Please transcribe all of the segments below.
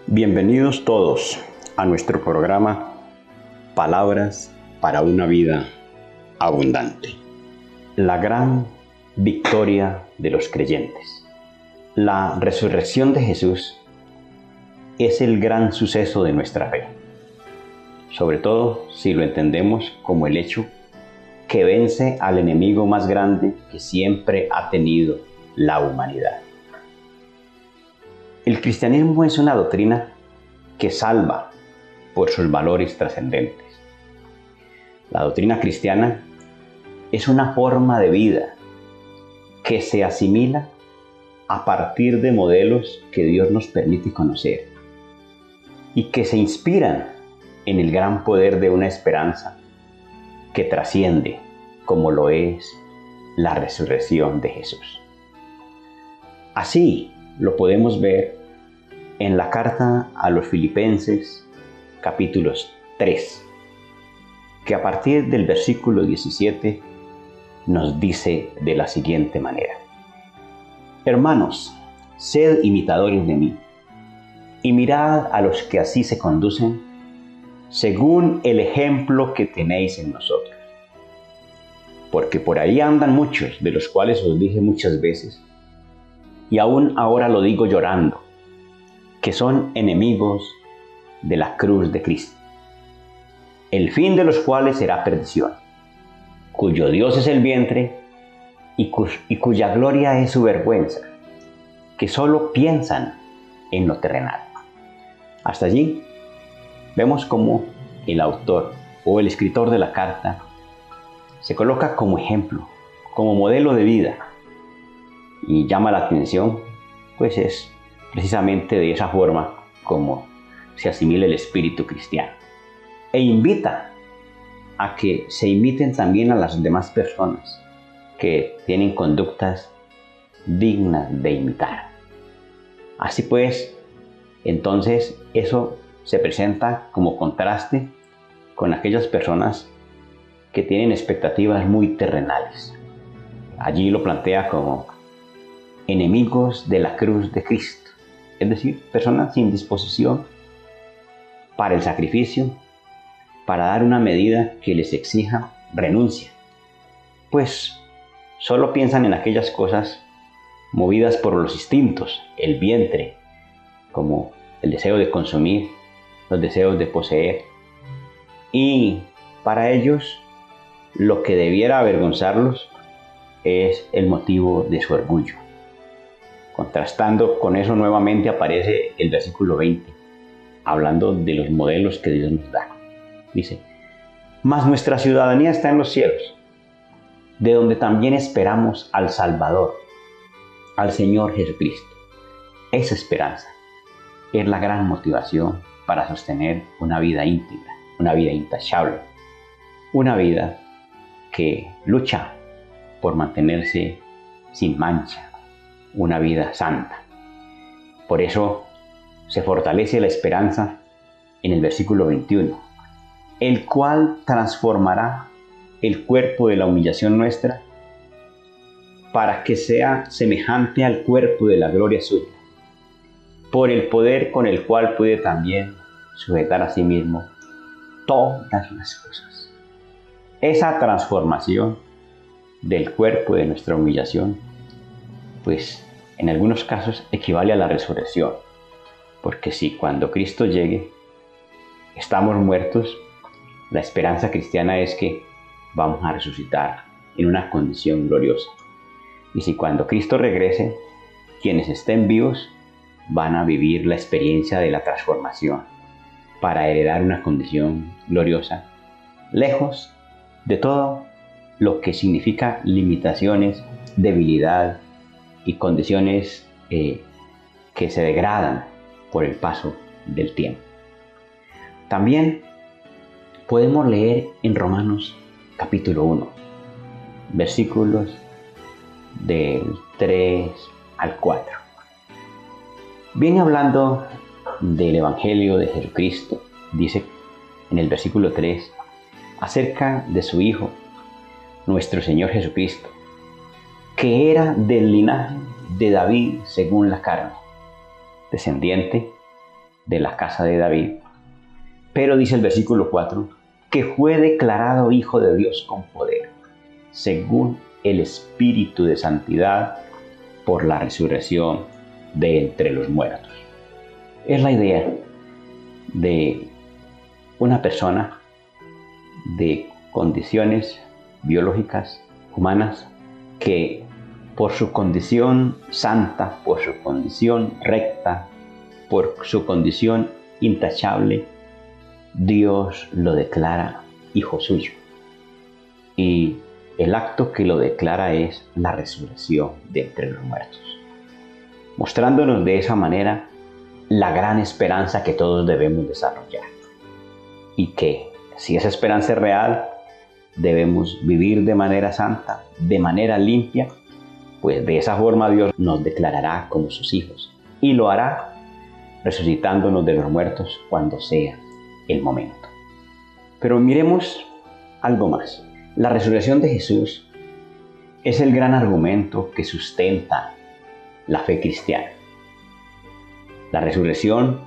Bienvenidos todos a nuestro programa Palabras para una vida abundante. La gran victoria de los creyentes. La resurrección de Jesús es el gran suceso de nuestra fe, sobre todo si lo entendemos como el hecho que vence al enemigo más grande que siempre ha tenido la humanidad. El cristianismo es una doctrina que salva por sus valores trascendentes. La doctrina cristiana es una forma de vida que se asimila a partir de modelos que Dios nos permite conocer y que se inspiran en el gran poder de una esperanza que trasciende, como lo es la resurrección de Jesús. Así lo podemos ver en la carta a los Filipenses, capítulos 3, que a partir del versículo 17 nos dice de la siguiente manera: Hermanos, sed imitadores de mí, y mirad a los que así se conducen, según el ejemplo que tenéis en nosotros. Porque por ahí andan muchos, de los cuales os dije muchas veces, y aún ahora lo digo llorando, que son enemigos de la cruz de Cristo, el fin de los cuales será perdición, cuyo Dios es el vientre y cuya gloria es su vergüenza, que solo piensan en lo terrenal. Hasta allí vemos cómo el autor o el escritor de la carta se coloca como ejemplo, como modelo de vida, y llama la atención, pues es precisamente de esa forma como se asimila el espíritu cristiano, e invita a que se imiten también a las demás personas que tienen conductas dignas de imitar. Así pues, entonces eso se presenta como contraste con aquellas personas que tienen expectativas muy terrenales. Allí lo plantea como enemigos de la cruz de Cristo, es decir, personas sin disposición para el sacrificio, para dar una medida que les exija renuncia, pues solo piensan en aquellas cosas movidas por los instintos, el vientre, como el deseo de consumir, los deseos de poseer, y para ellos lo que debiera avergonzarlos es el motivo de su orgullo. Contrastando con eso, nuevamente aparece el versículo 20, hablando de los modelos que Dios nos da. Dice: mas nuestra ciudadanía está en los cielos, de donde también esperamos al Salvador, al Señor Jesucristo. Esa esperanza es la gran motivación para sostener una vida íntegra, una vida intachable, una vida que lucha por mantenerse sin mancha, una vida santa. Por eso se fortalece la esperanza en el versículo 21, el cual transformará el cuerpo de la humillación nuestra para que sea semejante al cuerpo de la gloria suya, por el poder con el cual puede también sujetar a sí mismo todas las cosas. Esa transformación del cuerpo de nuestra humillación, pues en algunos casos equivale a la resurrección, porque si cuando Cristo llegue estamos muertos, la esperanza cristiana es que vamos a resucitar en una condición gloriosa. Y si cuando Cristo regrese, quienes estén vivos van a vivir la experiencia de la transformación para heredar una condición gloriosa, lejos de todo lo que significa limitaciones, debilidad y condiciones que se degradan por el paso del tiempo. También podemos leer en Romanos capítulo 1, versículos del 3 al 4. Viene hablando del Evangelio de Jesucristo. Dice en el versículo 3 acerca de su Hijo, nuestro Señor Jesucristo, que era del linaje de David según la carne, descendiente de la casa de David. Pero dice el versículo 4, que fue declarado Hijo de Dios con poder, según el Espíritu de Santidad, por la resurrección de entre los muertos. Es la idea de una persona de condiciones biológicas humanas que por su condición santa, por su condición recta, por su condición intachable, Dios lo declara hijo suyo. Y el acto que lo declara es la resurrección de entre los muertos, mostrándonos de esa manera la gran esperanza que todos debemos desarrollar. Y que si esa esperanza es real, debemos vivir de manera santa, de manera limpia, pues de esa forma Dios nos declarará como sus hijos y lo hará resucitándonos de los muertos cuando sea el momento. Pero miremos algo más. La resurrección de Jesús es el gran argumento que sustenta la fe cristiana. La resurrección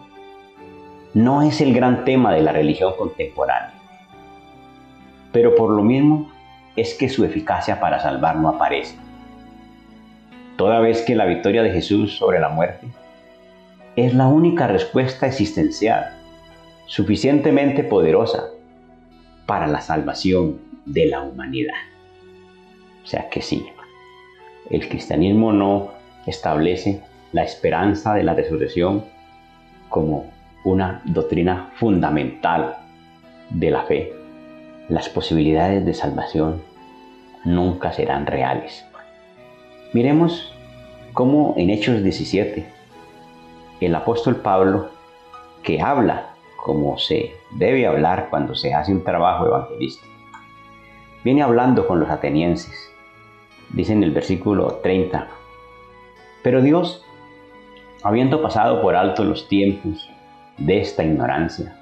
no es el gran tema de la religión contemporánea, pero por lo mismo es que su eficacia para salvar no aparece. Toda vez que la victoria de Jesús sobre la muerte es la única respuesta existencial suficientemente poderosa para la salvación de la humanidad. O sea que sí, el cristianismo no establece la esperanza de la resurrección como una doctrina fundamental de la fe. Las posibilidades de salvación nunca serán reales. Miremos cómo en Hechos 17, el apóstol Pablo, que habla como se debe hablar cuando se hace un trabajo evangelístico, viene hablando con los atenienses. Dice en el versículo 30, pero Dios, habiendo pasado por alto los tiempos de esta ignorancia,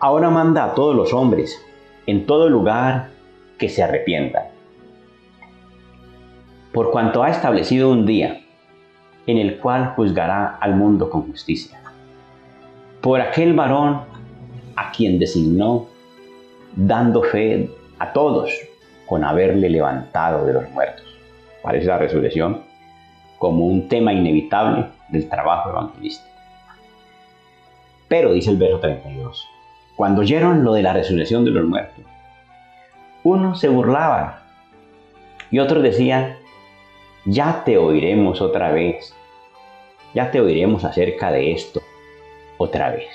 ahora manda a todos los hombres en todo lugar que se arrepientan, por cuanto ha establecido un día en el cual juzgará al mundo con justicia, por aquel varón a quien designó, dando fe a todos con haberle levantado de los muertos. Parece la resurrección como un tema inevitable del trabajo evangelístico. Pero, dice el verso 32, cuando oyeron lo de la resurrección de los muertos, unos se burlaban y otros decían, ya te oiremos otra vez, ya te oiremos acerca de esto otra vez.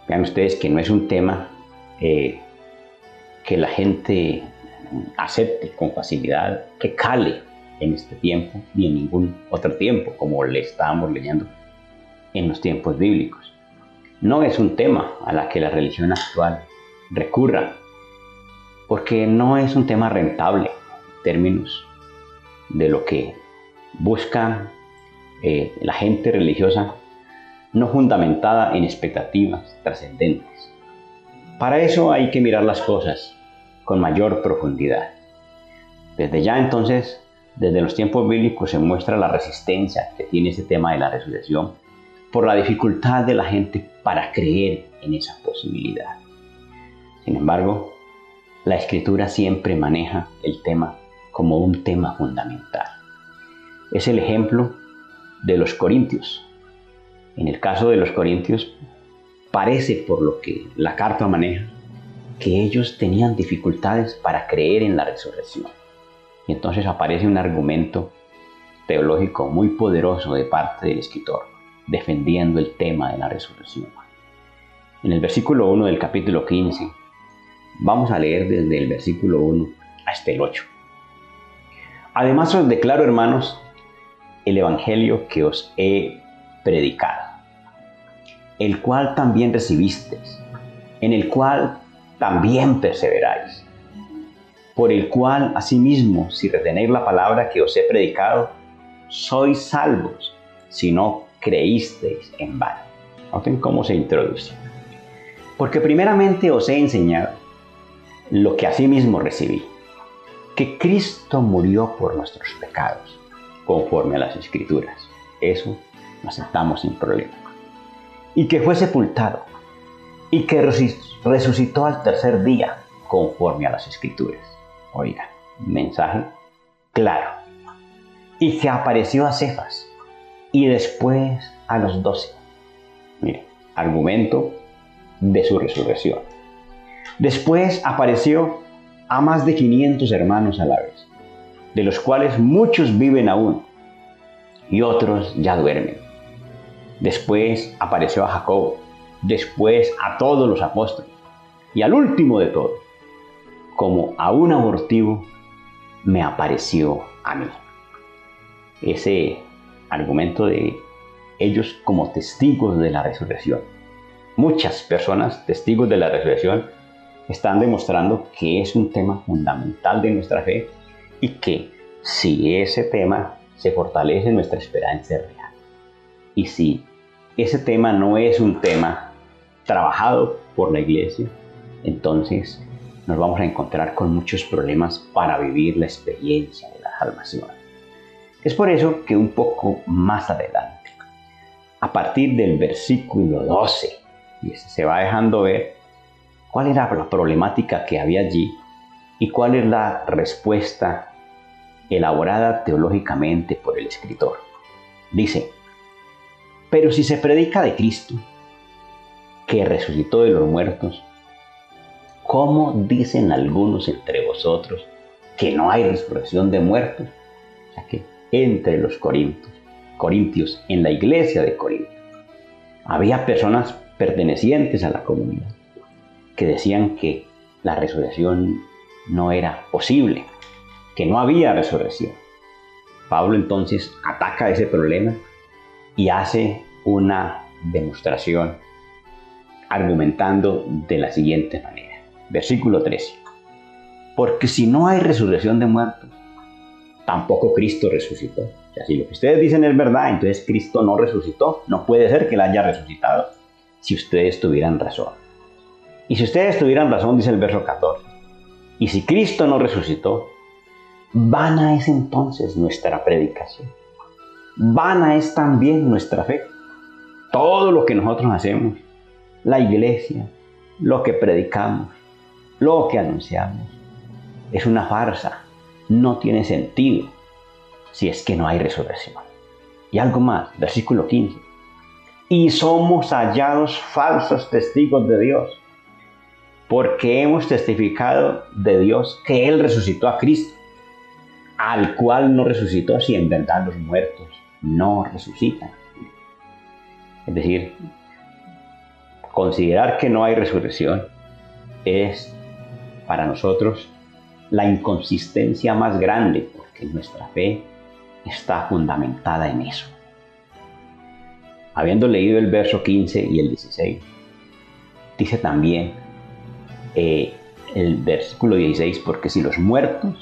Vean ustedes que no es un tema que la gente acepte con facilidad, que cale en este tiempo ni en ningún otro tiempo, como le estábamos leyendo en los tiempos bíblicos. No es un tema a la que la religión actual recurra, porque no es un tema rentable en términos de lo que busca la gente religiosa no fundamentada en expectativas trascendentes. Para eso hay que mirar las cosas con mayor profundidad. Desde ya entonces, desde los tiempos bíblicos se muestra la resistencia que tiene ese tema de la resurrección por la dificultad de la gente para creer en esa posibilidad. Sin embargo, la Escritura siempre maneja el tema como un tema fundamental. Es el ejemplo de los corintios. En el caso de los corintios, parece por lo que la carta maneja, que ellos tenían dificultades para creer en la resurrección. Y entonces aparece un argumento teológico muy poderoso de parte del escritor, defendiendo el tema de la resurrección. En el versículo 1 del capítulo 15, vamos a leer desde el versículo 1 hasta el 8. Además os declaro, hermanos, el evangelio que os he predicado, el cual también recibisteis, en el cual también perseveráis, por el cual asimismo, si retenéis la palabra que os he predicado, sois salvos, si no creísteis en vano. Noten cómo se introduce. Porque primeramente os he enseñado lo que asimismo recibí, que Cristo murió por nuestros pecados, conforme a las Escrituras. Eso lo aceptamos sin problema. Y que fue sepultado y que resucitó al tercer día conforme a las Escrituras. Oiga, mensaje claro. Y que apareció a Cefas y después a los 12. Mire, argumento de su resurrección. Después apareció a más de 500 hermanos a la vez, de los cuales muchos viven aún y otros ya duermen. Después apareció a Jacobo, después a todos los apóstoles y al último de todos, como a un abortivo, me apareció a mí. Ese argumento de ellos como testigos de la resurrección. Muchas personas testigos de la resurrección están demostrando que es un tema fundamental de nuestra fe y que si ese tema se fortalece, nuestra esperanza es real. Y si ese tema no es un tema trabajado por la iglesia, entonces nos vamos a encontrar con muchos problemas para vivir la experiencia de la salvación. Es por eso que un poco más adelante, a partir del versículo 12, y se va dejando ver cuál era la problemática que había allí y cuál es la respuesta elaborada teológicamente por el escritor. Dice: pero si se predica de Cristo, que resucitó de los muertos, ¿cómo dicen algunos entre vosotros que no hay resurrección de muertos? O sea que entre los corintios, en la iglesia de Corinto, había personas pertenecientes a la comunidad que decían que la resurrección no era posible, que no había resurrección. Pablo entonces ataca ese problema y hace una demostración argumentando de la siguiente manera. Versículo 13. Porque si no hay resurrección de muertos, tampoco Cristo resucitó. O sea, si lo que ustedes dicen es verdad, entonces Cristo no resucitó. No puede ser que Él haya resucitado si ustedes tuvieran razón. Y si ustedes tuvieran razón, dice el verso 14, y si Cristo no resucitó, vana es entonces nuestra predicación. Vana es también nuestra fe. Todo lo que nosotros hacemos, la iglesia, lo que predicamos, lo que anunciamos, es una farsa. No tiene sentido si es que no hay resurrección. Y algo más, versículo 15. Y somos hallados falsos testigos de Dios, porque hemos testificado de Dios que Él resucitó a Cristo, al cual no resucitó si en verdad los muertos no resucitan. Es decir, considerar que no hay resurrección es para nosotros la inconsistencia más grande, porque nuestra fe está fundamentada en eso. Habiendo leído el verso 15 y el 16, dice también el versículo 16, porque si los muertos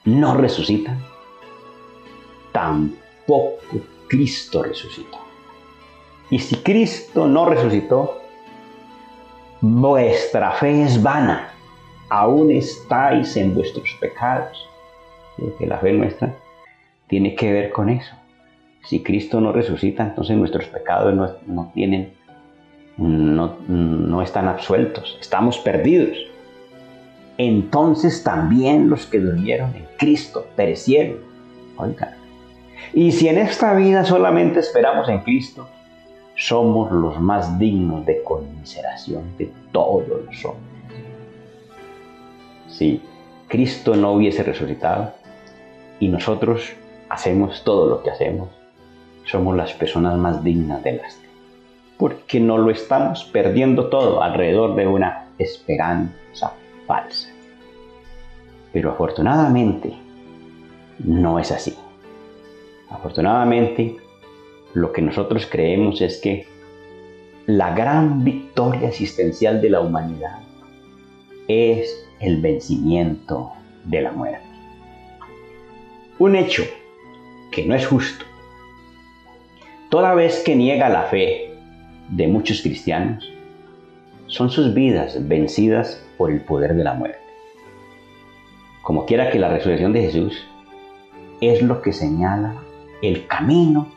no resucitan, tampoco Cristo resucitó. Y si Cristo no resucitó, vuestra fe es vana, aún estáis en vuestros pecados. Que la fe nuestra tiene que ver con eso. Si Cristo no resucita, entonces nuestros pecados no están absueltos, estamos perdidos. Entonces también los que durmieron en Cristo perecieron. Oigan. Y si en esta vida solamente esperamos en Cristo, somos los más dignos de conmiseración de todos los hombres. Si Cristo no hubiese resucitado y nosotros hacemos todo lo que hacemos, somos las personas más dignas de lástima, porque no lo estamos perdiendo todo alrededor de una esperanza falsa. Pero afortunadamente no es así. Afortunadamente, lo que nosotros creemos es que la gran victoria existencial de la humanidad es el vencimiento de la muerte. Un hecho que no es justo, toda vez que niega la fe de muchos cristianos, son sus vidas vencidas por el poder de la muerte. Como quiera que la resurrección de Jesús es lo que señala el camino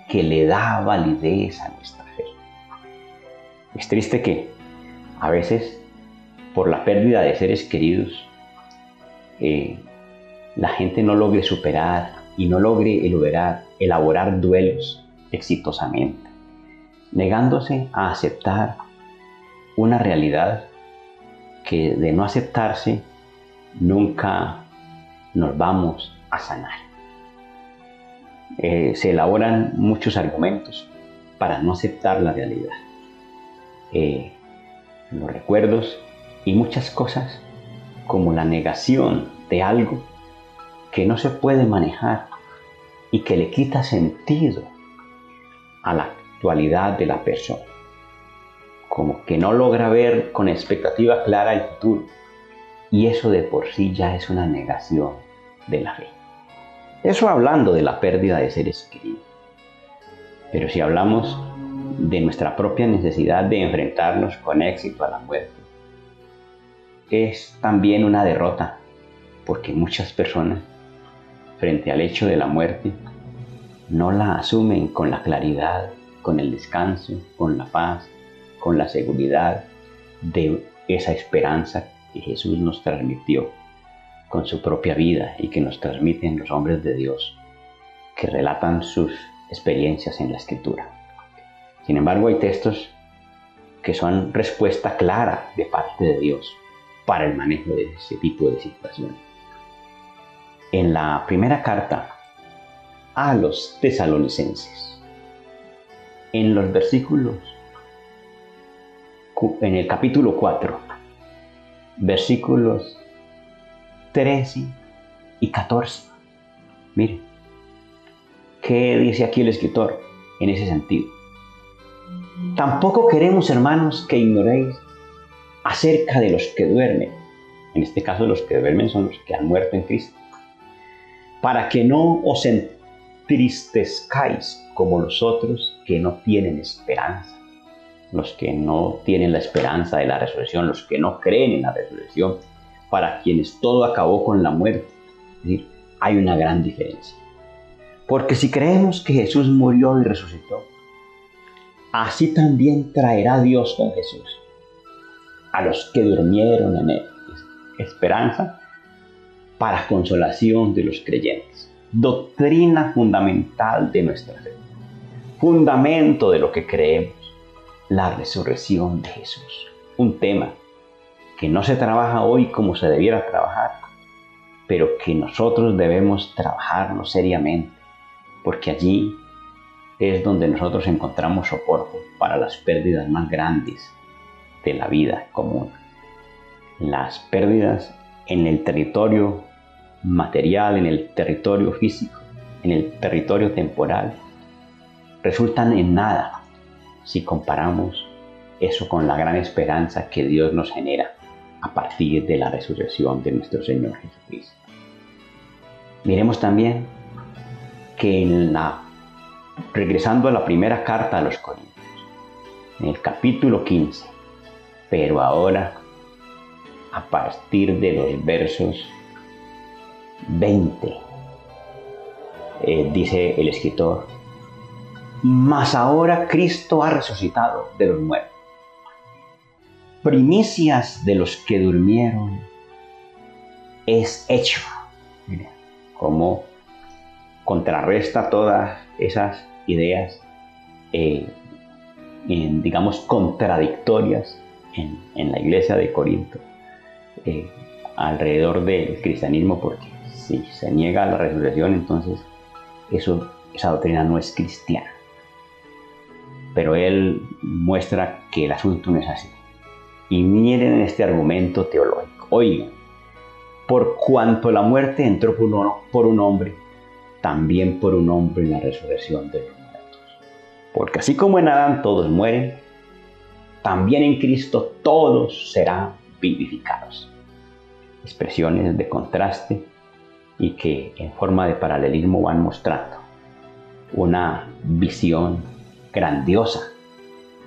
que le da validez a nuestra fe. Es triste que a veces, por la pérdida de seres queridos, la gente no logre superar y no logre elaborar duelos exitosamente, negándose a aceptar una realidad que, de no aceptarse, nunca nos vamos a sanar. Se elaboran muchos argumentos para no aceptar la realidad. Los recuerdos y muchas cosas, como la negación de algo que no se puede manejar y que le quita sentido a la actualidad de la persona, como que no logra ver con expectativa clara el futuro, y eso de por sí ya es una negación de la fe. Eso hablando de la pérdida de seres queridos. Pero si hablamos de nuestra propia necesidad de enfrentarnos con éxito a la muerte, es también una derrota, porque muchas personas, frente al hecho de la muerte, no la asumen con la claridad, con el descanso, con la paz, con la seguridad de esa esperanza que Jesús nos transmitió con su propia vida y que nos transmiten los hombres de Dios que relatan sus experiencias en la Escritura. Sin embargo, hay textos que son respuesta clara de parte de Dios para el manejo de ese tipo de situaciones. En la primera carta a los tesalonicenses, en los versículos, en el capítulo 4, versículos 13 y 14. Miren, ¿qué dice aquí el escritor en ese sentido? Tampoco queremos, hermanos, que ignoréis acerca de los que duermen. En este caso, los que duermen son los que han muerto en Cristo. Para que no os entristezcáis como los otros que no tienen esperanza. Los que no tienen la esperanza de la resurrección, los que no creen en la resurrección, para quienes todo acabó con la muerte. Es decir, hay una gran diferencia. Porque si creemos que Jesús murió y resucitó, así también traerá Dios con Jesús a los que durmieron en él. Esperanza para consolación de los creyentes. Doctrina fundamental de nuestra fe. Fundamento de lo que creemos. La resurrección de Jesús. Un tema que no se trabaja hoy como se debiera trabajar, pero que nosotros debemos trabajarlo seriamente, porque allí es donde nosotros encontramos soporte para las pérdidas más grandes de la vida común. Las pérdidas en el territorio material, en el territorio físico, en el territorio temporal, resultan en nada si comparamos eso con la gran esperanza que Dios nos genera a partir de la resurrección de nuestro Señor Jesucristo. Miremos también que regresando a la primera carta a los Corintios, en el capítulo 15, pero ahora a partir de los versos 20, dice el escritor: mas ahora Cristo ha resucitado de los muertos, primicias de los que durmieron es hecho. Miren cómo contrarresta todas esas ideas, digamos, contradictorias en la iglesia de Corinto, alrededor del cristianismo, porque si se niega la resurrección, entonces esa doctrina no es cristiana. Pero él muestra que el asunto no es así. Y miren este argumento teológico. Oigan, por cuanto la muerte entró por un hombre, también por un hombre en la resurrección de los muertos. Porque así como en Adán todos mueren, también en Cristo todos serán vivificados. Expresiones de contraste y que en forma de paralelismo van mostrando una visión grandiosa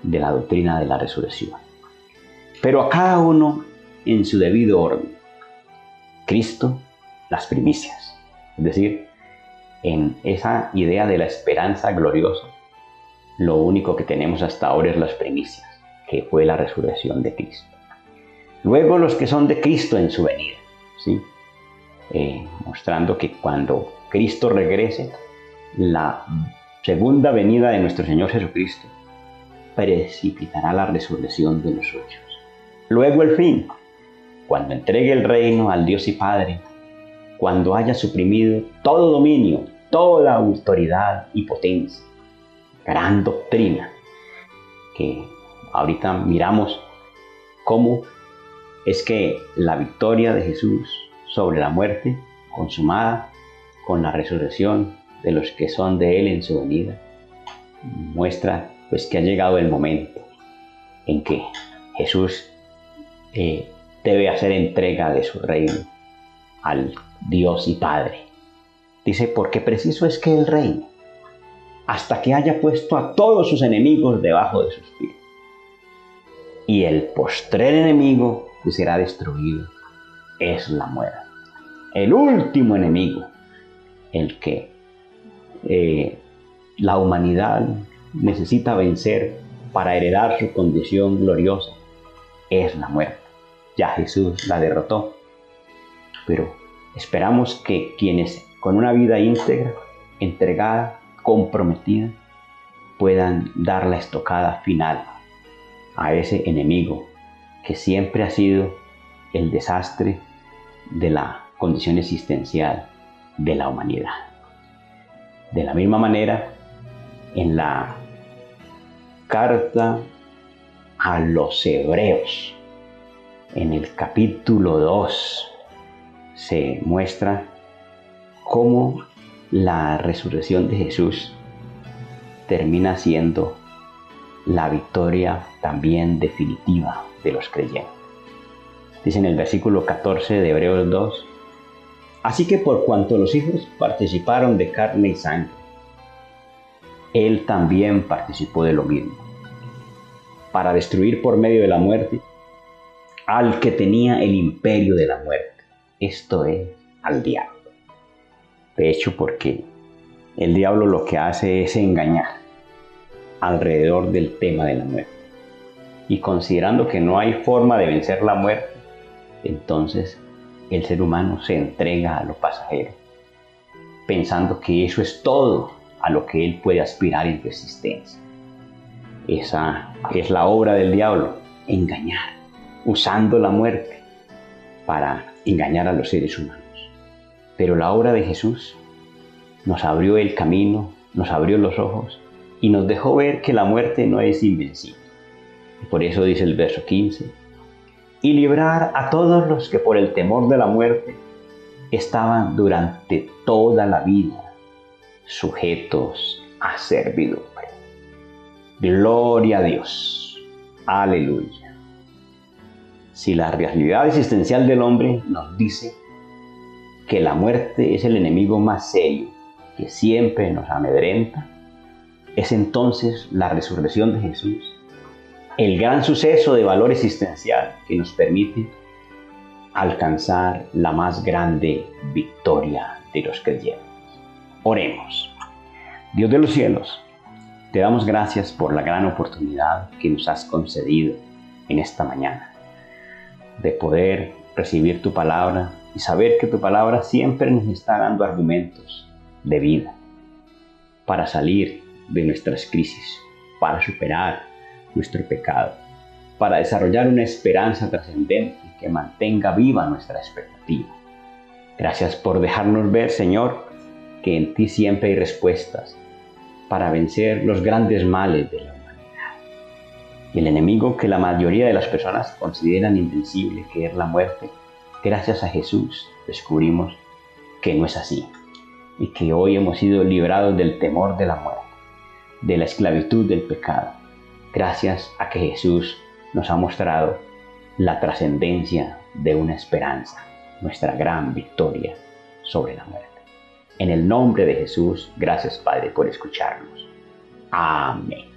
de la doctrina de la resurrección. Pero a cada uno en su debido orden. Cristo, las primicias. Es decir, en esa idea de la esperanza gloriosa, lo único que tenemos hasta ahora es las primicias, que fue la resurrección de Cristo. Luego los que son de Cristo en su venida, ¿sí? Mostrando que cuando Cristo regrese, la segunda venida de nuestro Señor Jesucristo precipitará la resurrección de los suyos. Luego el fin, cuando entregue el reino al Dios y Padre, cuando haya suprimido todo dominio, toda autoridad y potencia. Gran doctrina que ahorita miramos cómo es que la victoria de Jesús sobre la muerte consumada con la resurrección de los que son de Él en su venida, muestra pues que ha llegado el momento en que Jesús debe hacer entrega de su reino al Dios y Padre. Dice, porque preciso es que Él reine hasta que haya puesto a todos sus enemigos debajo de sus pies. Y el postrer enemigo que será destruido es la muerte. El último enemigo, el que la humanidad necesita vencer para heredar su condición gloriosa, es la muerte. Ya Jesús la derrotó. Pero esperamos que quienes con una vida íntegra, entregada, comprometida, puedan dar la estocada final a ese enemigo que siempre ha sido el desastre de la condición existencial de la humanidad. De la misma manera, en la carta a los Hebreos, en el capítulo 2, se muestra cómo la resurrección de Jesús termina siendo la victoria también definitiva de los creyentes. Dice en el versículo 14 de Hebreos 2, así que por cuanto los hijos participaron de carne y sangre, Él también participó de lo mismo, para destruir por medio de la muerte al que tenía el imperio de la muerte, esto es, al diablo. De hecho, porque el diablo lo que hace es engañar alrededor del tema de la muerte. Y considerando que no hay forma de vencer la muerte, entonces el ser humano se entrega a lo pasajero, pensando que eso es todo a lo que él puede aspirar en su existencia. Esa es la obra del diablo, engañar, usando la muerte para engañar a los seres humanos. Pero la obra de Jesús nos abrió el camino, nos abrió los ojos y nos dejó ver que la muerte no es invencible. Y por eso dice el verso 15, y librar a todos los que por el temor de la muerte estaban durante toda la vida sujetos a servidumbre. Gloria a Dios. Aleluya. Si la realidad existencial del hombre nos dice que la muerte es el enemigo más serio que siempre nos amedrenta, es entonces la resurrección de Jesús el gran suceso de valor existencial que nos permite alcanzar la más grande victoria de los creyentes. Oremos. Dios de los cielos, te damos gracias por la gran oportunidad que nos has concedido en esta mañana de poder recibir tu palabra y saber que tu palabra siempre nos está dando argumentos de vida para salir de nuestras crisis, para superar nuestro pecado, para desarrollar una esperanza trascendente que mantenga viva nuestra expectativa. Gracias por dejarnos ver, Señor, que en ti siempre hay respuestas para vencer los grandes males de la humanidad. Y el enemigo que la mayoría de las personas consideran invencible, que es la muerte, gracias a Jesús descubrimos que no es así y que hoy hemos sido librados del temor de la muerte, de la esclavitud del pecado, gracias a que Jesús nos ha mostrado la trascendencia de una esperanza, nuestra gran victoria sobre la muerte. En el nombre de Jesús, gracias Padre por escucharnos. Amén.